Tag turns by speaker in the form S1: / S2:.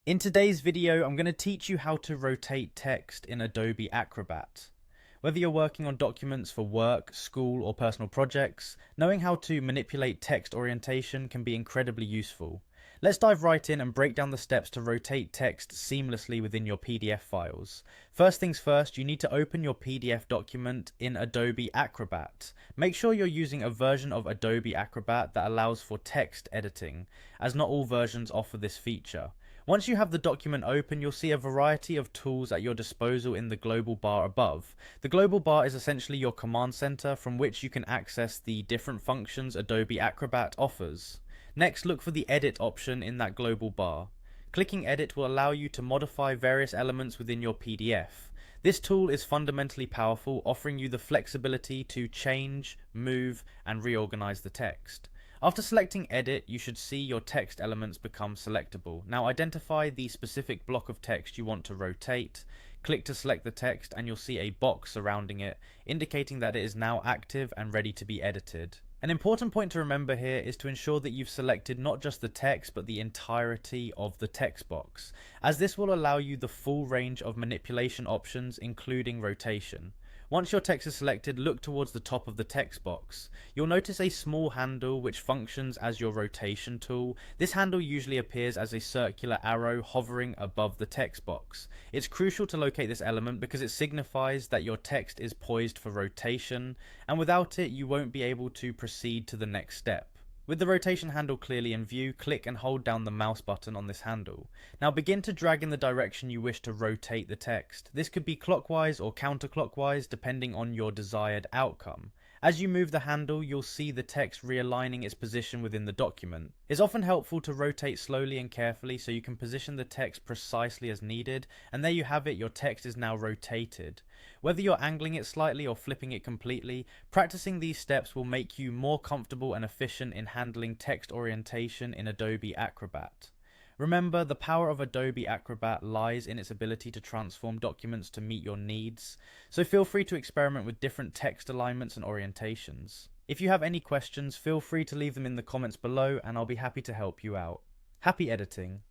S1: In today's video, I'm going to teach you how to rotate text in Adobe Acrobat. Whether you're working on documents for work, school, or personal projects, knowing how to manipulate text orientation can be incredibly useful. Let's dive right in and break down the steps to rotate text seamlessly within your PDF files. First things first, you need to open your PDF document in Adobe Acrobat. Make sure you're using a version of Adobe Acrobat that allows for text editing, as not all versions offer this feature. Once you have the document open, you'll see a variety of tools at your disposal in the global bar above. The global bar is essentially your command center from which you can access the different functions Adobe Acrobat offers. Next, look for the edit option in that global bar. Clicking edit will allow you to modify various elements within your PDF. This tool is fundamentally powerful, offering you the flexibility to change, move, and reorganize the text. After selecting edit, you should see your text elements become selectable. Now identify the specific block of text you want to rotate, click to select the text, and you'll see a box surrounding it, indicating that it is now active and ready to be edited. An important point to remember here is to ensure that you've selected not just the text but the entirety of the text box, as this will allow you the full range of manipulation options including rotation. Once your text is selected, look towards the top of the text box. You'll notice a small handle which functions as your rotation tool. This handle usually appears as a circular arrow hovering above the text box. It's crucial to locate this element because it signifies that your text is poised for rotation, and without it you won't be able to proceed to the next step. With the rotation handle clearly in view, click and hold down the mouse button on this handle. Now begin to drag in the direction you wish to rotate the text. This could be clockwise or counterclockwise depending on your desired outcome. As you move the handle, you'll see the text realigning its position within the document. It's often helpful to rotate slowly and carefully so you can position the text precisely as needed, and there you have it, your text is now rotated. Whether you're angling it slightly or flipping it completely, practicing these steps will make you more comfortable and efficient in handling text orientation in Adobe Acrobat. Remember, the power of Adobe Acrobat lies in its ability to transform documents to meet your needs, so feel free to experiment with different text alignments and orientations. If you have any questions, feel free to leave them in the comments below and I'll be happy to help you out. Happy editing!